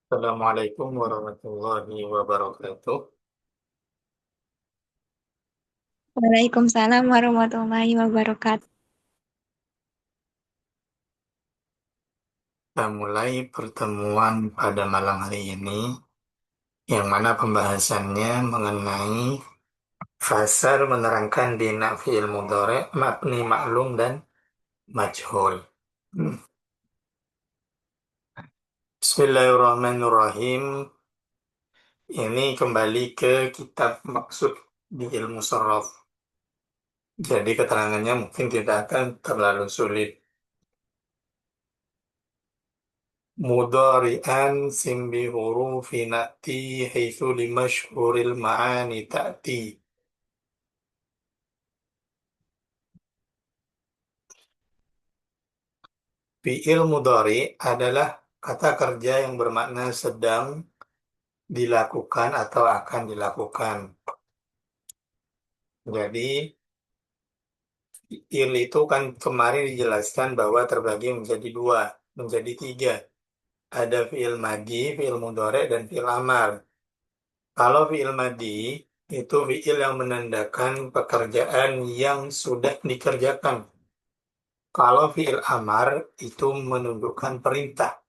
Assalamualaikum warahmatullahi wabarakatuh. Waalaikumsalam warahmatullahi wabarakatuh. Kita mulai pertemuan pada malam hari ini, yang mana pembahasannya mengenai fasar menerangkan bina fi'il mudhari, mabni maklum dan majhul. Hmm. Bismillahirrahmanirrahim. Ini kembali ke kitab maksud di ilmu sorof. Jadi keterangannya mungkin tidak akan terlalu sulit. Mudhari'an simbi hurufi na'ti haitsu limashhuril ma'ani ta'ti. Fi'il mudhari adalah kata kerja yang bermakna sedang dilakukan atau akan dilakukan. Jadi fi'il itu kan kemarin dijelaskan bahwa terbagi menjadi dua, menjadi tiga. Ada fi'il madi, fi'il mudhari, dan fi'il amar. Kalau fi'il madi itu fi'il yang menandakan pekerjaan yang sudah dikerjakan. Kalau fi'il amar itu menunjukkan perintah.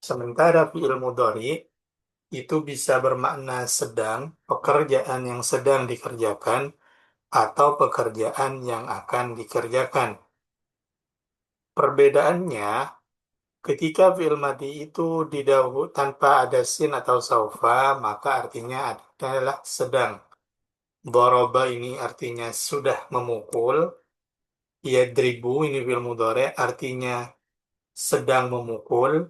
Sementara fi'il mudhari itu bisa bermakna sedang, pekerjaan yang sedang dikerjakan, atau pekerjaan yang akan dikerjakan. Perbedaannya, ketika fi'il madi itu didahului tanpa ada sin atau saufa, maka artinya adalah sedang. Doroba ini artinya sudah memukul. Yadribu ini fi'il mudhari artinya sedang memukul.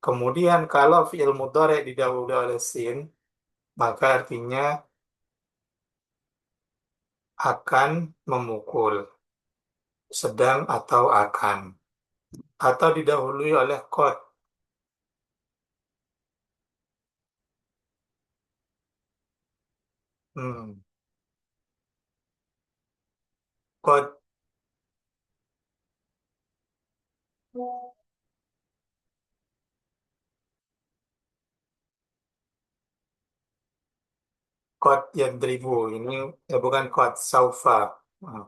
Kemudian kalau fi'il mudhari didahului oleh sin, maka artinya akan memukul, sedang atau akan, atau didahului oleh qad. Hmm. Qad, qad yadribu ini bukan qad, saufa. Hmm.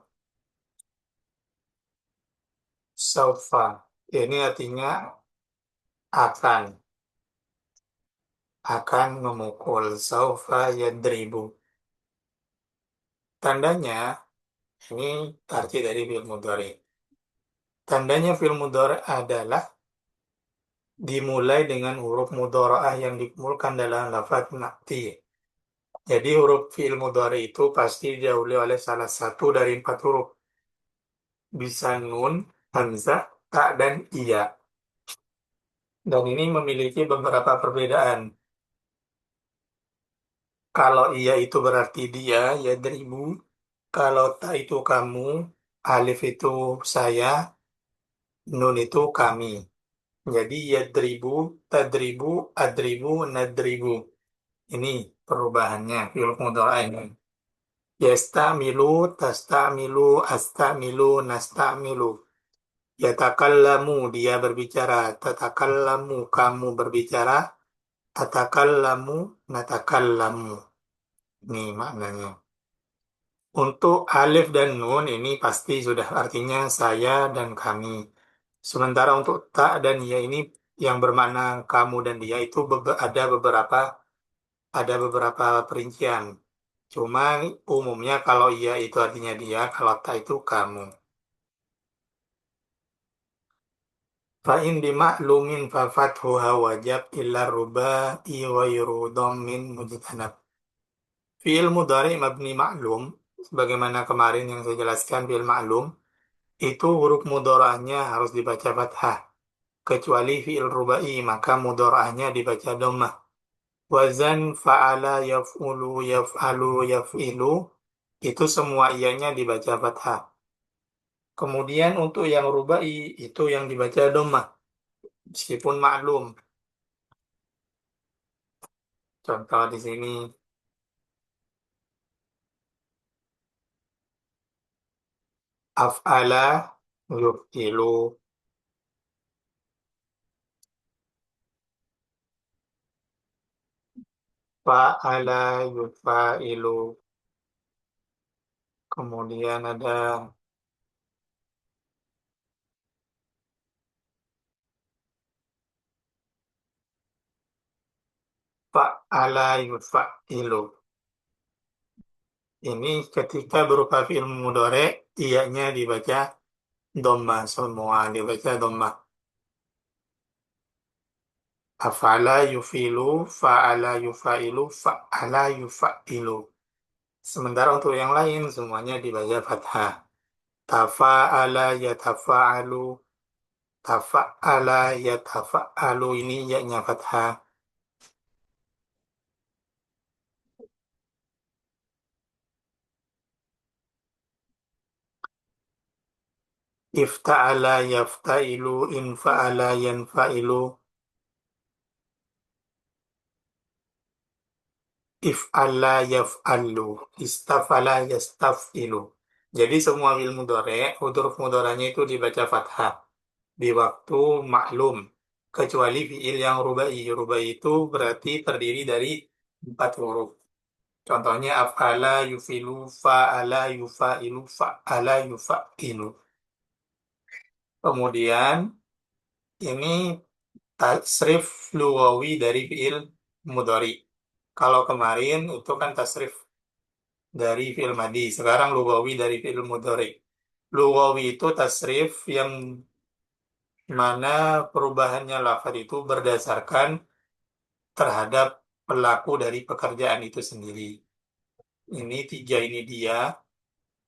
Saufa ini artinya akan, memukul. Saufa yadribu. Tandanya ini arti dari fi'il mudhari. Tandanya fi'il mudhari adalah dimulai dengan huruf mudharaah yang dikumpulkan dalam lafaz na'ti. Jadi huruf fi'il mudhari itu pasti didahului oleh salah satu dari empat huruf. Bisa nun, hamzah, ta, dan iya. Dan ini memiliki beberapa perbedaan. Kalau iya itu berarti dia, ya dirimu. Kalau ta itu kamu, alif itu saya, nun itu kami. Jadi ya diribu, tadribu, adribu, nadribu. Ini perubahannya, fi'il mudhari ini. Yastamilu, tastamilu, astamilu, nastamilu. Yatakallamu, dia berbicara. Tatakallamu, kamu berbicara. Tatakallamu, natakallamu. Ini maknanya. Untuk alif dan nun ini pasti sudah artinya saya dan kami. Sementara untuk ta dan ya ini yang bermakna kamu dan dia itu ada beberapa perincian. Cuma umumnya kalau iya itu artinya dia, kalau ta itu kamu. Fa'in bimaklumin fa fathuha wajab illa rubai ghairu dhammin mujtanab. Fi'il mudhari mabni maklum, sebagaimana kemarin yang saya jelaskan fi'il maklum, itu huruf mudharanya harus dibaca fathah. Kecuali fi'il rubai, maka mudharanya dibaca dhammah. Wazan fa'ala yaf'ulu yaf'alu yaf'ilu, itu semua ianya dibaca fathah. Kemudian untuk yang rubai, itu yang dibaca dhammah, meskipun maklum. Contoh di sini, af'ala yuf'ilu. Fa'ala yufa'ilu. Kemudian ada fa'ala yufa'ilu. Ini ketika berupa fi'il mudhari, iyanya dibaca dhamma semua, dibaca dhamma. Afala yufilu, fa'ala yufa'ilu, fa'ala yufa'ilu. Sementara untuk yang lain semuanya dibaca fathah. Tafa'ala yatafa'alu, tafa'ala yatafa'alu ini ya fathah. Ifta'ala yafta'ilu, infa'ala yanfa'ilu, if'ala yaf'alu, istafala yastaf'ilu. Jadi semua fi'il mudhari, huruf mudharanya itu dibaca fathah di waktu maklum. Kecuali fi'il yang rubai. Rubai itu berarti terdiri dari 4 huruf. Contohnya af'ala yufilu, fa'ala yufa'ilu, fa'ala yufa'ilu. Kemudian ini tasrif lugawi dari fi'il mudhari. Kalau kemarin itu kan tasrif dari fi'il madi, sekarang lugawi dari fi'il mudhari. Lugawi itu tasrif yang mana perubahannya lafaz itu berdasarkan terhadap pelaku dari pekerjaan itu sendiri. Ini tiga ini dia.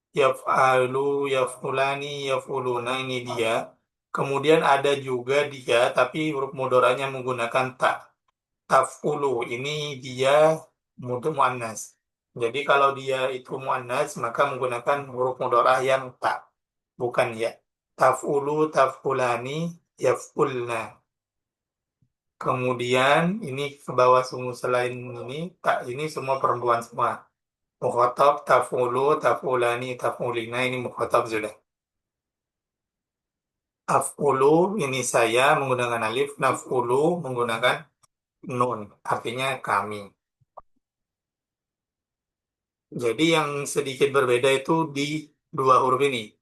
Yaf'alu, yaf'ulani, yaf'uluna ini dia. Kemudian ada juga dia, tapi huruf mudoranya menggunakan ta. Taf'ulu, ini dia muannas. Jadi kalau dia itu muannas, maka menggunakan huruf mudorah yang ta, bukan ya. Taf'ulu, taf'ulani, yaf'ulna. Kemudian ini ke bawah sungguh selain ini, tak ini semua perempuan semua. Mukhatab, taf'ulu, taf'ulani, taf'ulina ini mukhatab sudah. Af'ulu ini saya menggunakan alif, naf'ulu menggunakan nun, artinya kami. Jadi yang sedikit berbeda itu di dua huruf ini.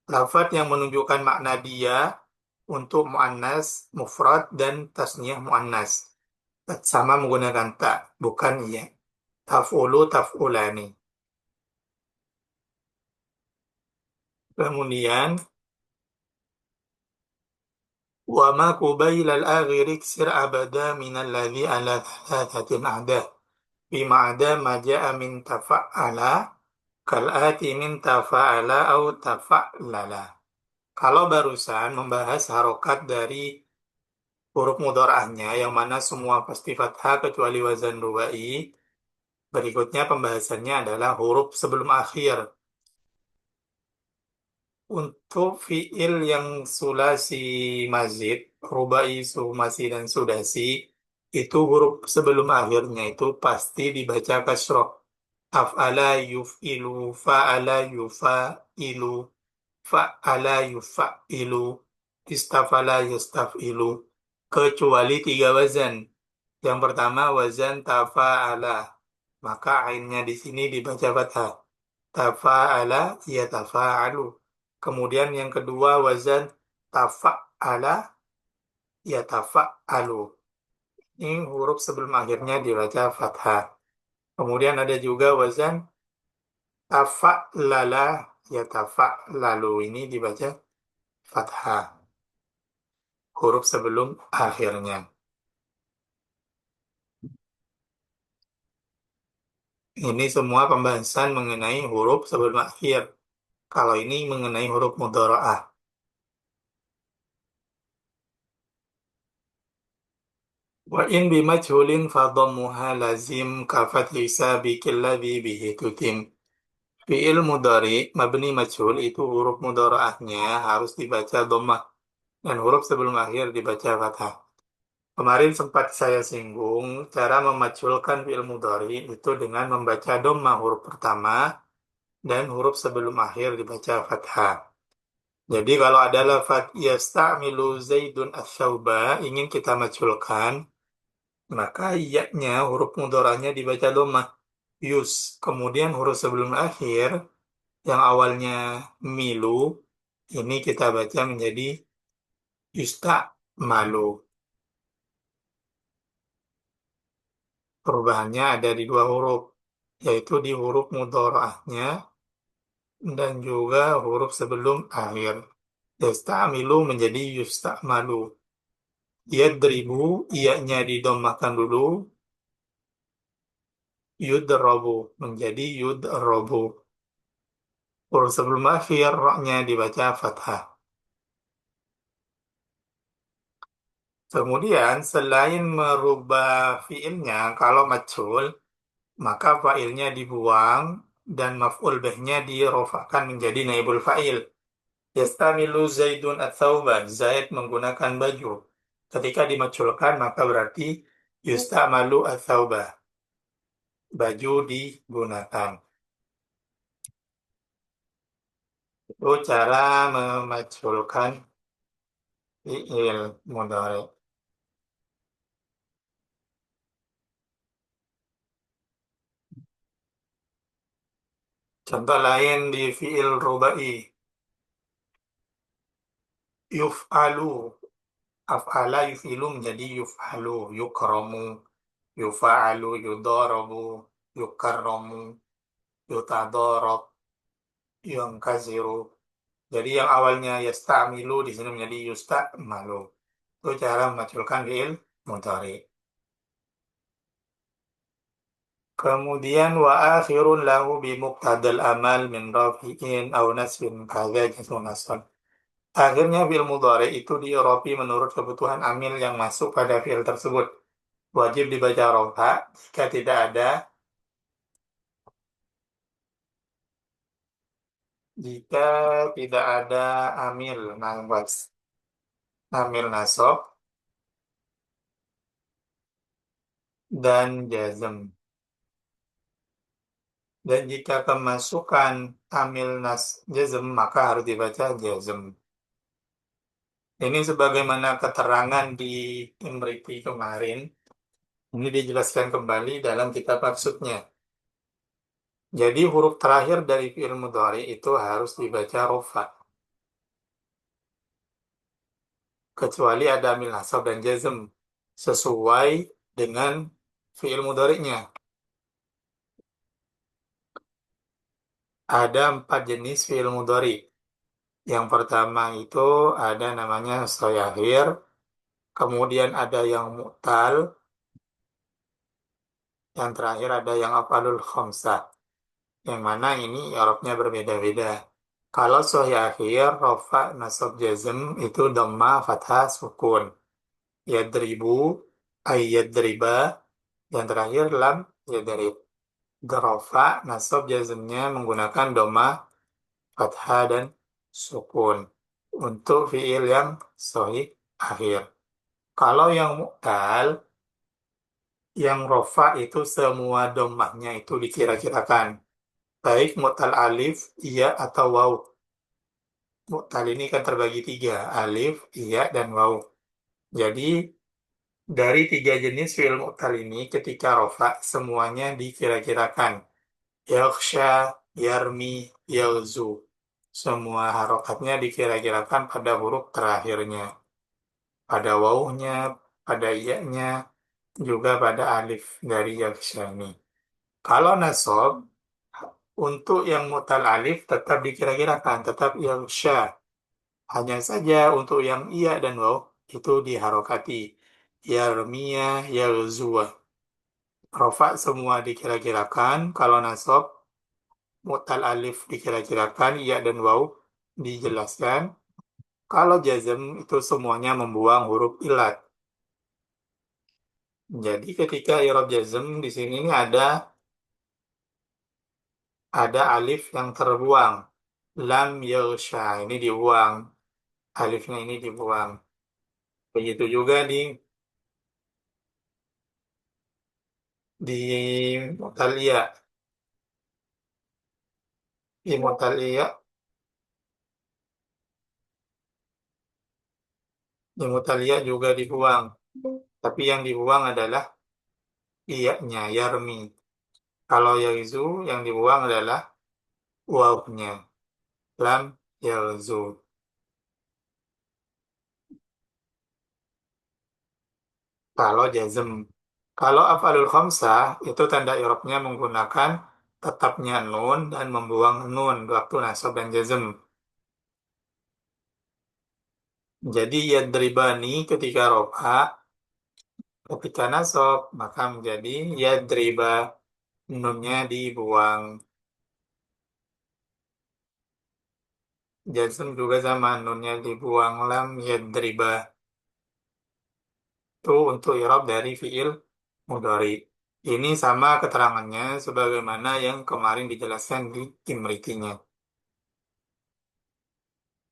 Lafaz yang menunjukkan makna dia untuk muannas mufrad dan tasniyah muannas. Sama menggunakan ta, bukan ya. Taf'ulu, taf'ulani. Kemudian وما قبيل الآخر اكسر أبدا من الذي على 3 أعداد بما عدا ما جاء من تفعل كالآتي من تفعل أو تفعلل. Kalau barusan membahas harokat dari huruf mudhorahnya yang mana semua pasti fathah kecuali wazan rubai, berikutnya pembahasannya adalah huruf sebelum akhir. Untuk fiil yang sulasi mazid, rubai, sumasi, dan sudasi, itu huruf sebelum akhirnya itu pasti dibaca kasroh. Af'ala yuf'ilu, fa'ala yufa'ilu, fa'ala yufa'ilu, istafala yustaf'ilu. Kecuali 3 wazan. Yang pertama wazan tafa'ala. Maka ainnya di sini dibaca fathah. Tafa'ala ya tafa'alu. Kemudian yang kedua wazan tafa'ala ya tafa'alu. Ini huruf sebelum akhirnya dibaca fathah. Kemudian ada juga wazan tafa'lala ya tafa'lalu. Ini dibaca fathah. Huruf sebelum akhirnya. Ini semua pembahasan mengenai huruf sebelum akhir. Kalau ini mengenai huruf mudhora'ah. Wa in bimajhulin fadhammuha lazim kafathi sabiqil ladzi bihi tutim. Fi'il mudhari mabni majhul itu huruf mudharaahnya harus dibaca dhammah dan huruf sebelum akhir dibaca fathah. Kemarin sempat saya singgung cara memajhulkan fi'il mudhari itu dengan membaca dhammah huruf pertama dan huruf sebelum akhir dibaca fathah. Jadi kalau ada lafaz yasta'milu Zaidun asy ingin kita majhulkan, Maka ya-nya huruf mudoranya dibaca dhammah. Yus. Kemudian huruf sebelum akhir yang awalnya milu ini kita baca menjadi yusta malu. Perubahannya ada di dua huruf, yaitu di huruf mudorahnya dan juga huruf sebelum akhir. Yasta'milu menjadi yusta'malu. Yadribu, iya-nya didomahkan dulu. Yudrabu menjadi yudrabu. Huruf sebelum akhir, ro-nya dibaca fathah. Kemudian, selain merubah fiilnya, kalau majhul, maka fa'ilnya dibuang dan maf'ul bihnya dirofakkan menjadi naibul fa'il. Yastamilu Zaidun ats-tsauban. Zaid menggunakan baju. Ketika dimajhulkan, maka berarti yustamalu ats-tsauba. Baju digunakan. Itu cara memajhulkan fi'il mudhari. Contoh lain di fi'il rubai. Yuf'alu. Af'ala yuf'ilu menjadi yuf'alu. Yukramu. Yufa'alu. Yudarabu. Yukarramu. Yutadarab. Yungkaziru. Jadi yang awalnya yasta'milu di sini menjadi yusta'malu. Itu cara memunculkan fi'il mudhari. Kemudian wa akhirun lahu bi muqtadal amal min rafi'in aw nasbin kadza jazmun nasab. Akhirnya fi'il mudhari itu diirafi menurut kebutuhan amil yang masuk pada fi'il tersebut. Wajib dibaca rofa jika tidak ada jika tidak ada amil nambas amil nasab dan jazm. Dan jika kemasukan amil nas jazm, maka harus dibaca jazm. Ini sebagaimana keterangan di Imriti kemarin. Ini dijelaskan kembali dalam kitab maksudnya. Jadi huruf terakhir dari fi'il mudhari itu harus dibaca rofa. Kecuali ada amil nasab dan jazm. Sesuai dengan fi'il mudhari'nya. Ada 4 jenis fi'il mudhari. Yang pertama itu ada namanya soyahir. Kemudian ada yang mu'tal, yang terakhir ada yang af'alul khamsah, yang mana ini i'rabnya berbeda-beda. Kalau sahih akhir, rofa, nasab, jazm itu dhamma, fathah, sukun. Yadribu, ayyadriba, yang terakhir lam, yadrib. Rofa, nasab, jazmnya menggunakan dhamma, fathah, dan sukun. Untuk fiil yang sahih akhir. Kalau yang mu'tal, yang rofa itu semua domahnya itu dikira-kirakan. Baik mu'tal alif, iya atau waw. Mu'tal ini kan terbagi 3, alif, iya, dan waw. Jadi dari 3 jenis fi'il mu'tal ini ketika rofa semuanya dikira-kirakan. Yakhsha, yarmi, yalzu. Semua harokatnya dikira-kirakan pada huruf terakhirnya. Pada wawnya, pada iya-nya, juga pada alif dari yakhsha ini. Kalau nasab, untuk yang mutal alif tetap dikira-kirakan, tetap yang syah. Hanya saja untuk yang iya dan waw itu diharokati. Yarmiya, yarzuwa. Rofa semua dikira-kirakan. Kalau nasab, mutal alif dikira-kirakan, iya dan waw dijelaskan. Kalau jazm itu semuanya membuang huruf ilat. Jadi ketika i'rab jazm di sini ini ada alif yang terbuang. Lam yaghsha ini dibuang. Alifnya ini dibuang. Begitu juga di Mutalia. Di Mutalia, di Mutalia juga dibuang. Tapi yang dibuang adalah Iyaknya, yarmi. Kalau yaizu yang dibuang adalah wawnya. Lam yalzu. Kalau jazm. Kalau af'alul khamsah itu tanda i'rabnya menggunakan tetapnya nun dan membuang nun waktu nasab dan jazm. Jadi yadribani ketika rofa, ketika nasab maka menjadi yadriba, nunnya dibuang. Jazm juga sama, nunnya dibuang, lam yadriba. Itu untuk i'rab dari fiil mudhari. Ini sama keterangannya sebagaimana yang kemarin dijelaskan di Imritinya.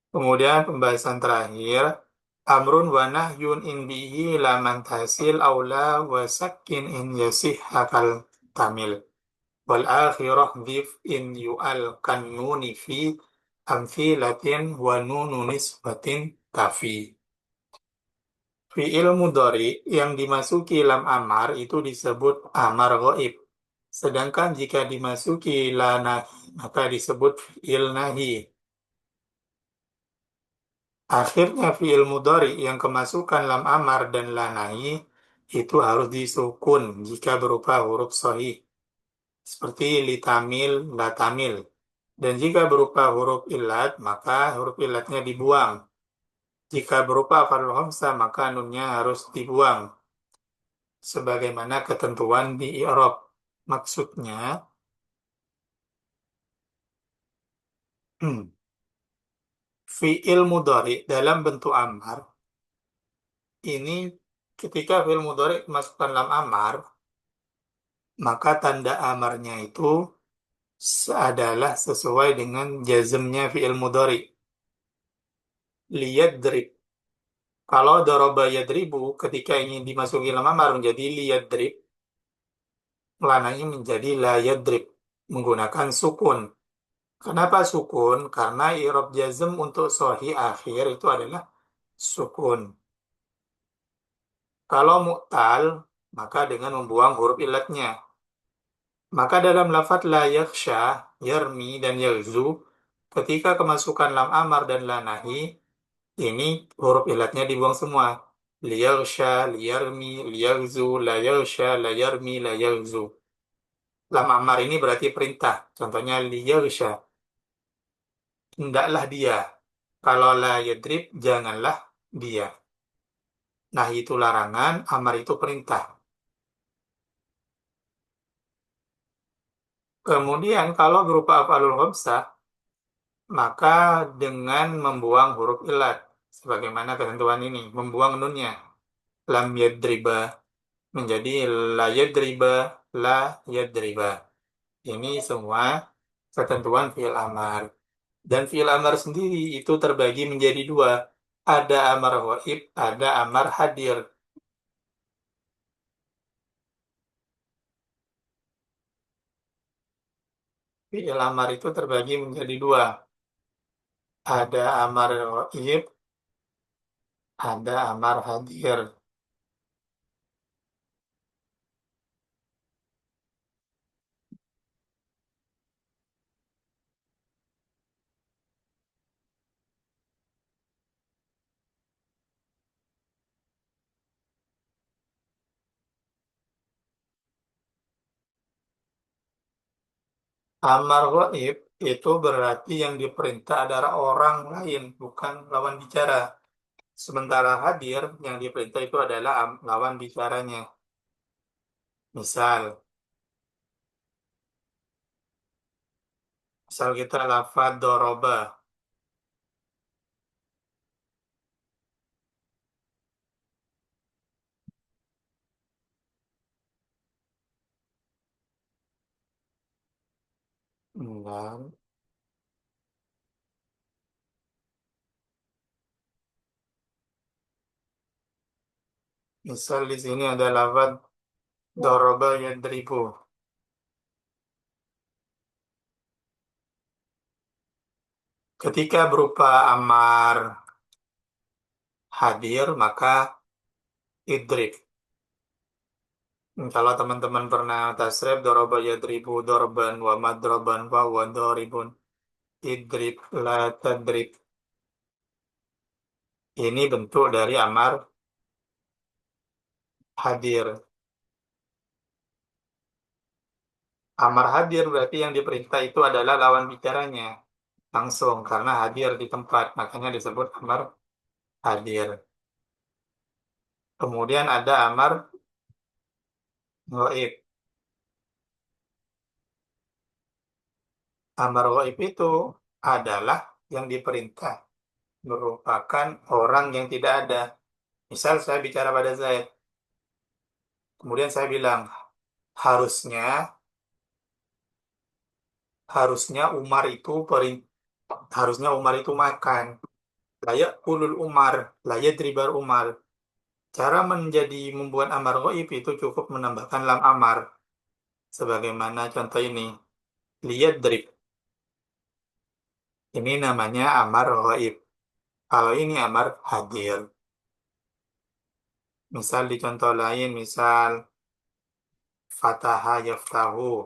Kemudian pembahasan terakhir, amrun wa nahyun in bihi laman tasil aula wa sakin in yasih hakal tamil. Wal akhirah dhif in yu'al kan nuni fi amthilatin wa nunu nisbatin kafi. Fi'il mudhari yang dimasuki lam amar itu disebut amar ghaib. Sedangkan jika dimasuki la nahi, maka disebut fi'il nahi. Akhirnya fi'il mudhari yang kemasukan lam amar dan la nahi itu harus disukun jika berupa huruf sahih. Seperti litamil, latamil. Dan jika berupa huruf ilat, maka huruf ilatnya dibuang. Jika berupa farul hamzah, maka nunnya harus dibuang. Sebagaimana ketentuan di i'rab. Maksudnya, fi'il mudhari dalam bentuk amar, ini ketika fi'il mudhari masukkan lam amar, maka tanda amarnya itu adalah sesuai dengan jazmnya fi'il mudhari. Liyadrib. Kalau doroba yadribu, ketika ingin dimasuki lam amar menjadi liyadrib, lananya menjadi la yadrib, menggunakan sukun. Kenapa sukun? Karena i'rab jazm untuk sahih akhir itu adalah sukun. Kalau mu'tal, maka dengan membuang huruf ilatnya. Maka dalam lafadz la yakhsha, yarmi, dan yalzu, ketika kemasukan lam amar dan la nahi, ini huruf ilatnya dibuang semua. Liyaghsha, liyarmi, liyalzu, la yaghsha, la yarmi, la yalzu. Lam amar ini berarti perintah. Contohnya liyaghsha, hendaklah dia. Kalau la yadrib, janganlah dia. Nah, itu larangan, amar itu perintah. Kemudian kalau berupa af'alul khamsah, maka dengan membuang huruf ilat. Sebagaimana ketentuan ini, membuang nunnya. Lam yadriba menjadi la yadriba, la yadriba. Ini semua ketentuan fi'il amar. Dan fi'il amar sendiri itu terbagi menjadi dua. Ada amar ghaib, ada amar hadir. Fi'il amar itu terbagi menjadi dua. Ada amar ghaib, ada amar hadir. Amar ghaib itu berarti yang diperintah adalah orang lain, bukan lawan bicara. Sementara hadir yang diperintah itu adalah lawan bicaranya. Misal, misal kita lafaz doroba. Dan misal di sini ada lafaz doroba yadribu. Ketika berupa amar hadir, maka idrib. Kalau teman-teman pernah tasrif doroba yadribu dorban wa madroban wa doribun idrib la tadrib. Ini bentuk dari amar hadir. Amar hadir berarti yang diperintah itu adalah lawan bicaranya langsung karena hadir di tempat, makanya disebut amar hadir. Kemudian ada amar gaib. Amar gaib itu adalah yang diperintah merupakan orang yang tidak ada. Misal saya bicara pada Zaid, kemudian saya bilang harusnya harusnya Umar itu harusnya Umar itu makan. Layak ulul Umar, layak ribar Umar. Cara membuat amar ghaib itu cukup menambahkan lam amar. Sebagaimana contoh ini. Lihat drip. Ini namanya amar ghaib. Kalau ini amar hadir. Misal di contoh lain, misal fataha yaftahu.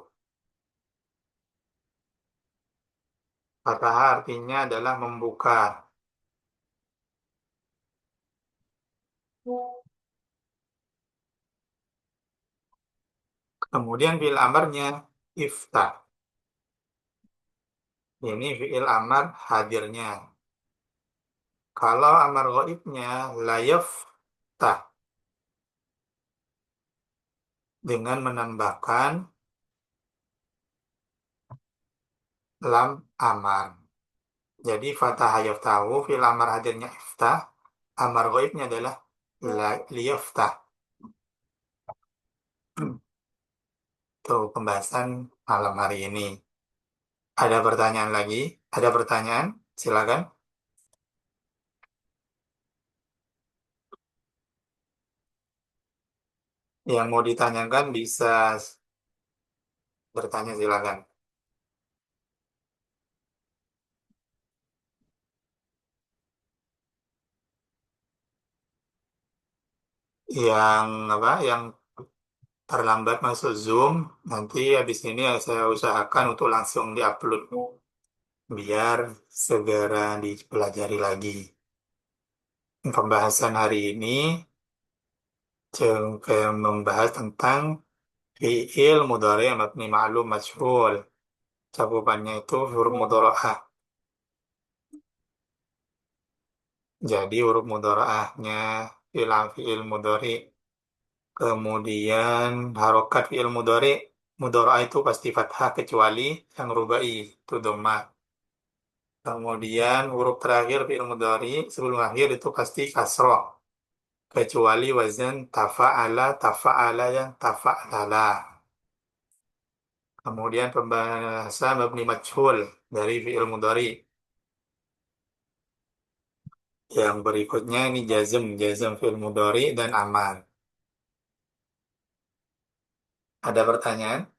Fataha artinya adalah membuka. Kemudian fi'il amarnya iftah. Ini fi'il amar hadirnya. Kalau amar ghaibnya la yaftah dengan menambahkan lam amar. Jadi fatah yaftahu fil amar hadirnya iftah, amar ghaibnya adalah liyaftah. Itu pembahasan malam hari ini. Ada pertanyaan lagi? Ada pertanyaan? Silakan. Yang mau ditanyakan bisa bertanya silakan. Yang apa? Yang terlambat masuk Zoom, nanti habis ini saya usahakan untuk langsung diupload biar segera dipelajari lagi. Pembahasan hari ini membahas tentang fi'il mudhari mabni ma'lum majhul. Cakupannya itu huruf mudhari'ah. Jadi huruf mudhari'ahnya fi'il mudhari. Kemudian harokat fi'il mudhari. Mudhari'ah itu pasti fathah kecuali yang rubai itu dhamma. Kemudian huruf terakhir fi'il mudhari sebelum akhir itu pasti kasroh. Kecuali wazan tafa'ala, tafa'ala yang tafa'lala. Kemudian pembahasan mabni majhul dari fi'il mudhari. Yang berikutnya ini jazm, jazm fi'il mudhari dan amal. Ada pertanyaan?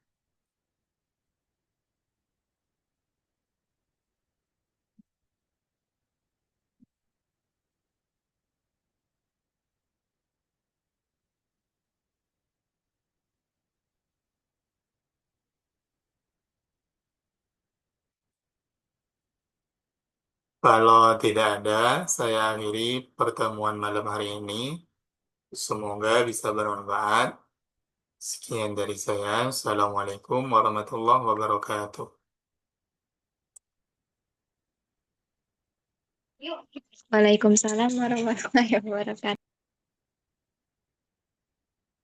Kalau tidak ada, saya akhiri pertemuan malam hari ini. Semoga bisa bermanfaat. Sekian dari saya. Assalamualaikum warahmatullahi wabarakatuh. Waalaikumsalam warahmatullahi wabarakatuh.